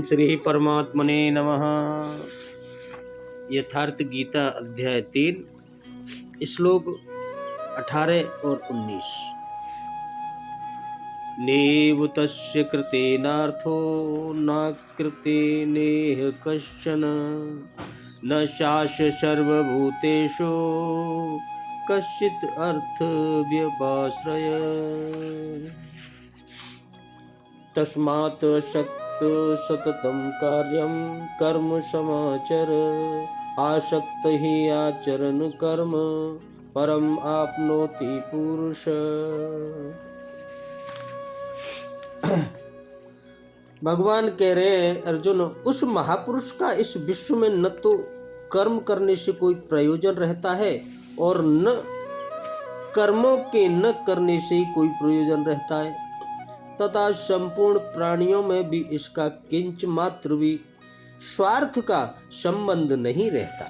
श्री परमात्मने नमः। यथार्थ गीता अध्याय 3 श्लोक 18 और 19। नेव तस्य कृतेनार्थो न कृतेनेह कश्चन न शास्य सर्वभूतेषु कश्चित् अर्थ व्यपाश्रय। तस्मात् शक्त सततं कार्यं कर्म समाचर आसक्त ही आचरण कर्म परम आपनोति पुरुष। भगवान कह रहे हैं अर्जुन, उस महापुरुष का इस विश्व में न तो कर्म करने से कोई प्रयोजन रहता है और न कर्मों के न करने से ही कोई प्रयोजन रहता है, तथा संपूर्ण प्राणियों में भी इसका किंच मात्र भी स्वार्थ का संबंध नहीं रहता।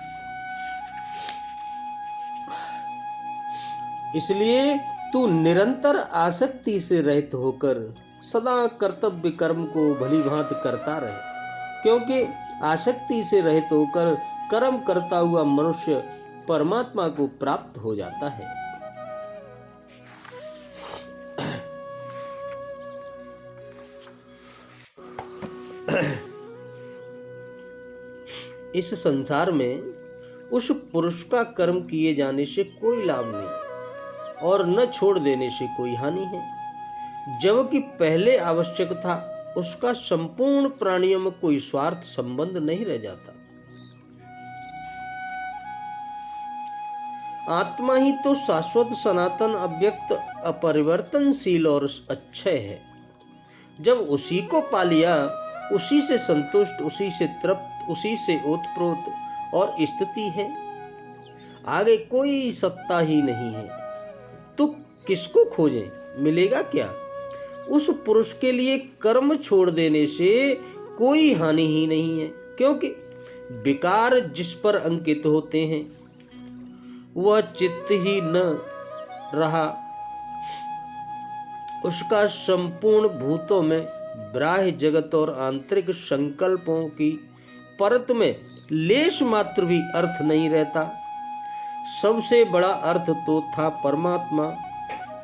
इसलिए तू निरंतर आसक्ति से रहित होकर सदा कर्तव्य कर्म को भली भांति करता रहे, क्योंकि आसक्ति से रहित होकर कर्म करता हुआ मनुष्य परमात्मा को प्राप्त हो जाता है। इस संसार में उस पुरुष का कर्म किए जाने से कोई लाभ नहीं और न छोड़ देने से कोई हानि है, जबकि पहले आवश्यक था उसका संपूर्ण प्राणियों में कोई स्वार्थ संबंध नहीं रह जाता। आत्मा ही तो शाश्वत सनातन अव्यक्त अपरिवर्तनशील और अक्षय है। जब उसी को पा लिया, उसी से संतुष्ट, उसी से तृप्त, उसी से ओतप्रोत और स्थिति है, आगे कोई सत्ता ही नहीं है। तो किसको खोजें, मिलेगा क्या? उस पुरुष के लिए कर्म छोड़ देने से कोई हानि ही नहीं है, क्योंकि विकार जिस पर अंकित होते हैं वह चित्त ही न रहा, उसका संपूर्ण भूतों में बाह्य जगत और आंतरिक संकल्पों की परत में लेश मात्र भी अर्थ नहीं रहता। सबसे बड़ा अर्थ तो था परमात्मा।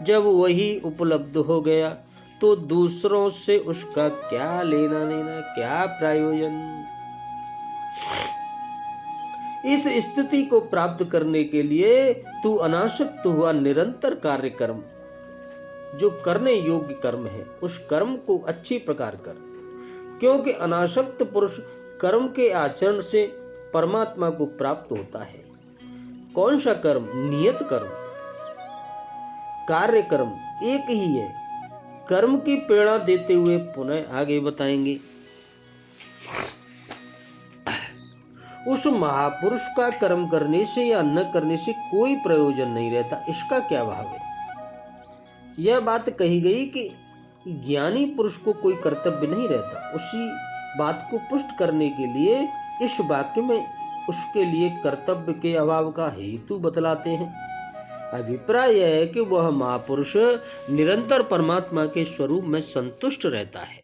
जब वही उपलब्ध हो गया तो दूसरों से उसका क्या लेना देना, क्या प्रयोजन। इस स्थिति को प्राप्त करने के लिए तू अनासक्त हुआ निरंतर कार्य कर्म, जो करने योग्य कर्म है, उस कर्म को अच्छी प्रकार कर, क्योंकि अनासक्त पुरुष कर्म के आचरण से परमात्मा को प्राप्त होता है। कौन सा कर्म? नियत कर्म, कार्य कर्म एक ही है। कर्म की प्रेरणा देते हुए पुनः आगे बताएंगे। उस महापुरुष का कर्म करने से या न करने से कोई प्रयोजन नहीं रहता, इसका क्या भाव है? यह बात कही गई कि ज्ञानी पुरुष को कोई कर्तव्य नहीं रहता। उसी बात को पुष्ट करने के लिए इस वाक्य में उसके लिए कर्तव्य के अभाव का हेतु बतलाते हैं। अभिप्राय यह है कि वह महापुरुष निरंतर परमात्मा के स्वरूप में संतुष्ट रहता है।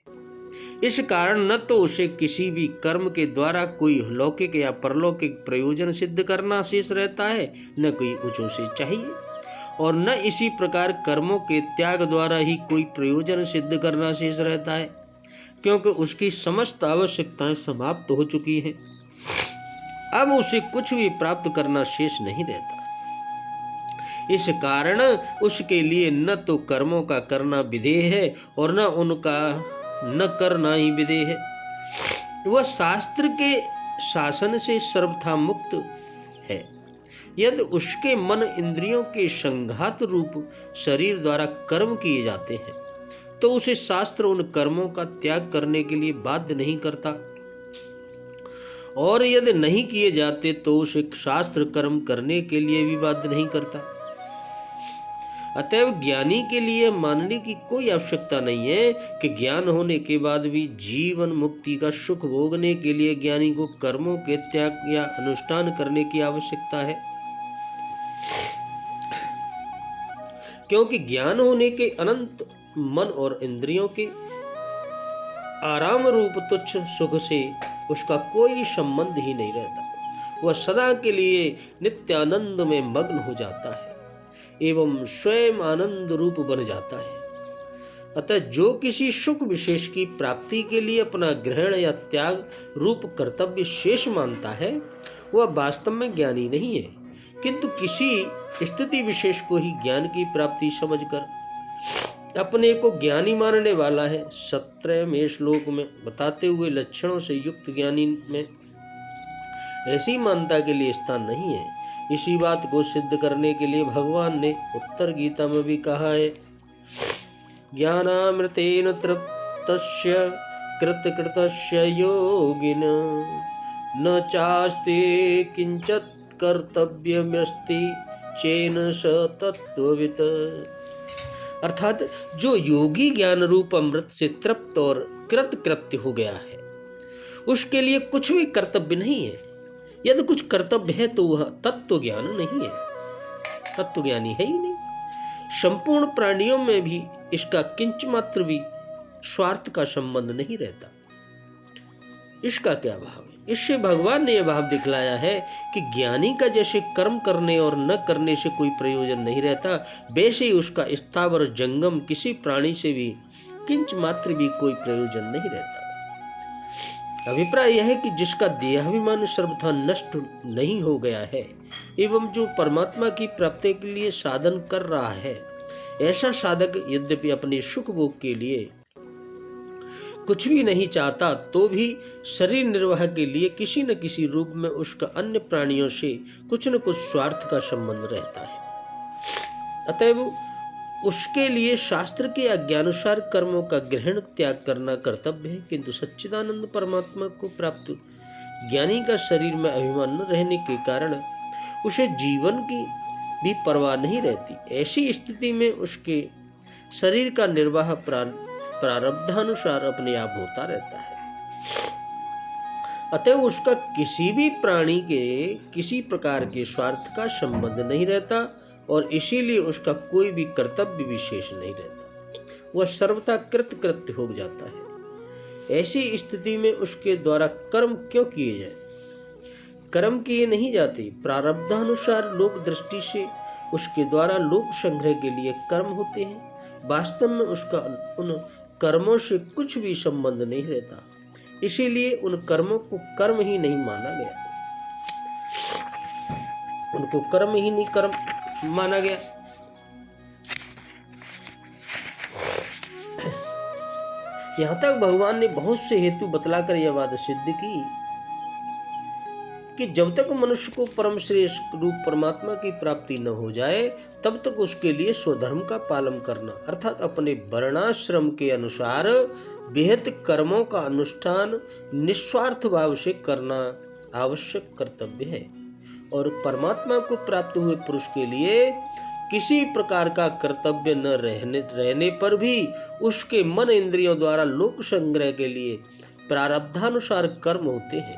इस कारण न तो उसे किसी भी कर्म के द्वारा कोई लौकिक या परलौकिक प्रयोजन सिद्ध करना शेष रहता है, न कोई ऊंचों से चाहिए, और न इसी प्रकार कर्मों के त्याग द्वारा ही कोई प्रयोजन सिद्ध करना शेष रहता है, क्योंकि उसकी समस्त आवश्यकताएं समाप्त हो चुकी हैं। अब उसे कुछ भी प्राप्त करना शेष नहीं रहता। इस कारण उसके लिए न तो कर्मों का करना विधेय है और न उनका न करना ही विधेय है। वह शास्त्र के शासन से सर्वथा मुक्त है। यदि उसके मन इंद्रियों के संघात रूप शरीर द्वारा कर्म किए जाते हैं तो उसे शास्त्र उन कर्मों का त्याग करने के लिए बाध्य नहीं करता, और यदि नहीं किए जाते तो उसे शास्त्र कर्म करने के लिए भी बाध्य नहीं करता। अतएव ज्ञानी के लिए मानने की कोई आवश्यकता नहीं है कि ज्ञान होने के बाद भी जीवन मुक्ति का सुख भोगने के लिए ज्ञानी को कर्मों के त्याग या अनुष्ठान करने की आवश्यकता है, क्योंकि ज्ञान होने के अनंत मन और इंद्रियों के आराम रूप तुच्छ सुख से उसका कोई संबंध ही नहीं रहता। वह सदा के लिए नित्यानंद में मग्न हो जाता है एवं स्वयं आनंद रूप बन जाता है। अतः जो किसी सुख विशेष की प्राप्ति के लिए अपना ग्रहण या त्याग रूप कर्तव्य शेष मानता है, वह वास्तव में ज्ञानी नहीं है, किंतु किसी स्थिति विशेष को ही ज्ञान की प्राप्ति समझकर अपने को ज्ञानी मानने वाला है। 17वें श्लोक में बताते हुए लक्षणों से युक्त ज्ञानी में ऐसी मानता के लिए स्थान नहीं है। इसी बात को सिद्ध करने के लिए भगवान ने उत्तर गीता में भी कहा है, ज्ञानामृतेन तृप्तस्य कृतकृतस्य योगिन न चास्ते किंचित् कर्तव्यमस्ति चेन स तत्त्ववित्। अर्थात जो योगी ज्ञान रूप अमृत से तृप्त और कृतकृत्य हो गया है, उसके लिए कुछ भी कर्तव्य नहीं है। यदि कुछ कर्तव्य है तो वह तत्व ज्ञान नहीं है, तत्व ज्ञानी है ही नहीं। संपूर्ण प्राणियों में भी इसका किंच मात्र भी स्वार्थ का संबंध नहीं रहता। इसका क्या भाव है? इससे भगवान ने यह भाव दिखलाया है कि ज्ञानी का जैसे कर्म करने और न करने से कोई प्रयोजन नहीं रहता, वैसे ही उसका स्थावर जंगम किसी प्राणी से भी किंच मात्र भी कोई प्रयोजन नहीं रहता। अभिप्राय यह है कि जिसका देहाभिमान सर्वथा नष्ट नहीं हो गया है एवं जो परमात्मा की प्राप्ति के लिए साधन कर रहा है, ऐसा साधक यद्यपि अपने सुख भोग के लिए कुछ भी नहीं चाहता, तो भी शरीर निर्वाह के लिए किसी न किसी रूप में उसका अन्य प्राणियों से कुछ न कुछ स्वार्थ का संबंध रहता है। अतएव उसके लिए शास्त्र के आज्ञानुसार कर्मों का ग्रहण त्याग करना कर्तव्य है, किंतु सच्चिदानंद परमात्मा को प्राप्त ज्ञानी का शरीर में अभिमान न रहने के कारण उसे जीवन की भी परवाह नहीं रहती। ऐसी स्थिति में उसके शरीर का निर्वाह प्रारब्धानुसार अपने आप होता रहता है। अतः उसका किसी भी प्राणी के किसी प्रकार के स्वार्थ का संबंध नहीं रहता और इसीलिए उसका कोई भी कर्तव्य विशेष नहीं रहता। वह सर्वथा कृतकृत्य हो जाता है। ऐसी स्थिति में उसके द्वारा कर्म क्यों किए जाए? कर्म किए नहीं जाते, प्रारब्धानुसार लोक दृष्टि से उसके द्वारा लोक संग्रह के लिए कर्म होते हैं। वास्तव में उसका उन कर्मों से कुछ भी संबंध नहीं रहता, इसीलिए उन कर्मों को कर्म ही नहीं माना गया, उनको कर्म ही नहीं कर्म माना गया। यहां तक भगवान ने बहुत से हेतु बतलाकर यह बात सिद्ध की कि जब तक मनुष्य को परम श्रेष्ठ रूप परमात्मा की प्राप्ति न हो जाए, तब तक उसके लिए स्वधर्म का पालन करना अर्थात अपने वर्णाश्रम के अनुसार विहित कर्मों का अनुष्ठान निस्वार्थ भाव से करना आवश्यक कर्तव्य है। और परमात्मा को प्राप्त हुए पुरुष के लिए किसी प्रकार का कर्तव्य न रहने पर भी उसके मन इंद्रियों द्वारा लोक संग्रह के लिए प्रारब्धानुसार कर्म होते हैं।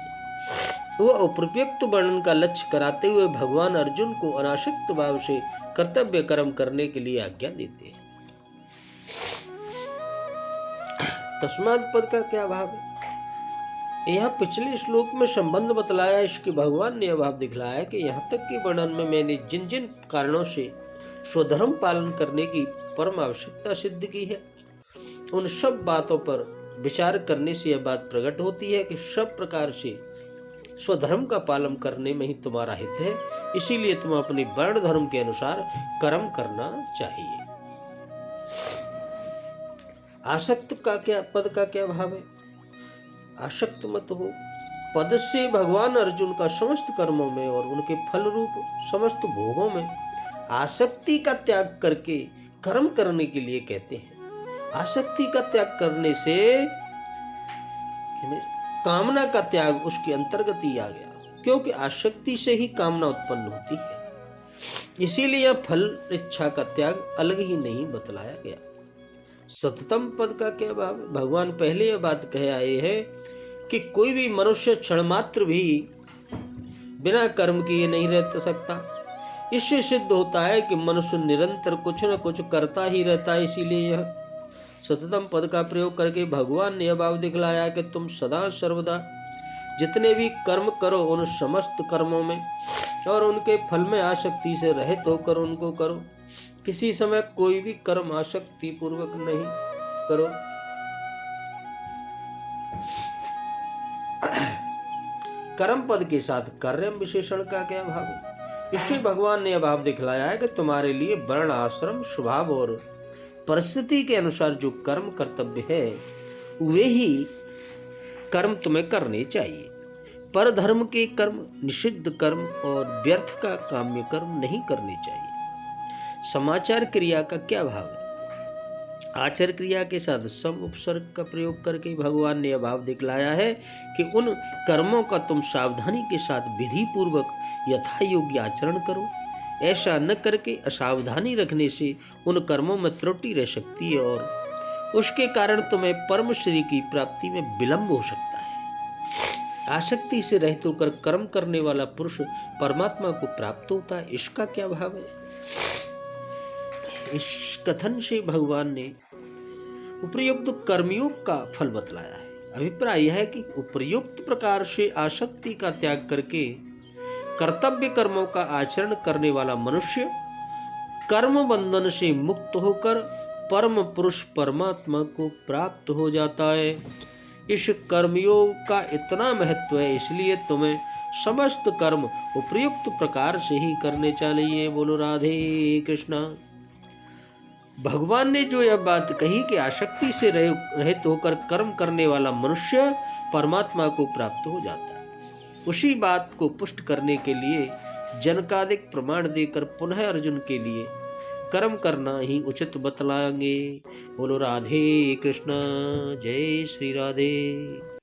वह उपयुक्त वर्णन का लक्ष्य कराते हुए भगवान अर्जुन को अनासक्त भाव से कर्तव्य कर्म करने के लिए आज्ञा देते हैं। तस्मात् पद का क्या भाव है? यहाँ पिछले श्लोक में संबंध बतलाया, इसके भगवान ने यह भाव दिखलाया कि यहाँ तक के वर्णन में मैंने जिन जिन कारणों से स्वधर्म पालन करने की परम आवश्यकता सिद्ध की है, उन सब बातों पर विचार करने से यह बात प्रकट होती है कि सब प्रकार से स्वधर्म का पालन करने में ही तुम्हारा हित है। इसीलिए तुम अपने वर्ण धर्म के अनुसार कर्म करना चाहिए। आसक्त का क्या पद का क्या भाव है? आसक्त मत हो। पद से भगवान अर्जुन का समस्त कर्मों में और उनके फल रूप समस्त भोगों में आसक्ति का त्याग करके कर्म करने के लिए कहते हैं। आसक्ति का त्याग करने से कामना का त्याग उसके अंतर्गत ही आ गया, क्योंकि आसक्ति से ही कामना उत्पन्न होती है। इसीलिए यह फल इच्छा का त्याग अलग ही नहीं बतलाया गया। सततम पद का क्या भाव? भगवान पहले यह बात कह आए हैं कि कोई भी मनुष्य क्षण मात्र भी बिना कर्म किए नहीं रह सकता। इससे सिद्ध होता है कि मनुष्य निरंतर कुछ न कुछ करता ही रहता है। इसीलिए यह सततम पद का प्रयोग करके भगवान ने यह भाव दिखलाया कि तुम सदा सर्वदा जितने भी कर्म करो उन समस्त कर्मों में और उनके फल में आसक्ति से रहित होकर उनको करो। किसी समय कोई भी कर्म आसक्ति पूर्वक नहीं करो। कर्म पद के साथ कर्म विशेषण का क्या भाव है? इससे भगवान ने यह भाव दिखलाया है कि तुम्हारे लिए वर्ण आश्रम स्वभाव और परिस्थिति के अनुसार जो कर्म कर्तव्य है वे ही कर्म तुम्हें करने चाहिए। पर धर्म के कर्म, निषिद्ध कर्म और व्यर्थ का काम्य कर्म नहीं करने चाहिए। समाचार क्रिया का क्या भाव है? आचर क्रिया के साथ सम उपसर्ग का प्रयोग करके भगवान ने यह भाव दिखलाया है कि उन कर्मों का तुम सावधानी के साथ विधि पूर्वक यथा योग्य आचरण करो। ऐसा न करके असावधानी रखने से उन कर्मों में त्रुटि रह सकती है और उसके कारण तुम्हें परम श्री की प्राप्ति में विलंब हो सकता है। आसक्ति से रहित होकर कर्म करने वाला पुरुष परमात्मा को प्राप्त होता है। इसका क्या भाव है? इस कथन से भगवान ने उपर्युक्त कर्मयोग का फल बतलाया है। अभिप्राय यह है कि उपर्युक्त प्रकार से आसक्ति का त्याग करके कर्तव्य कर्मों का आचरण करने वाला मनुष्य कर्म बंधन से मुक्त होकर परम पुरुष परमात्मा को प्राप्त हो जाता है। इस कर्मयोग का इतना महत्व है, इसलिए तुम्हें समस्त कर्म उपर्युक्त प्रकार से ही करने चाहिए। बोलो राधे कृष्णा। भगवान ने जो यह बात कही कि आसक्ति से रहित होकर कर्म करने वाला मनुष्य परमात्मा को प्राप्त हो जाता है, उसी बात को पुष्ट करने के लिए जनकादिक प्रमाण देकर पुनः अर्जुन के लिए कर्म करना ही उचित बतलाएंगे। बोलो राधे कृष्ण। जय श्री राधे।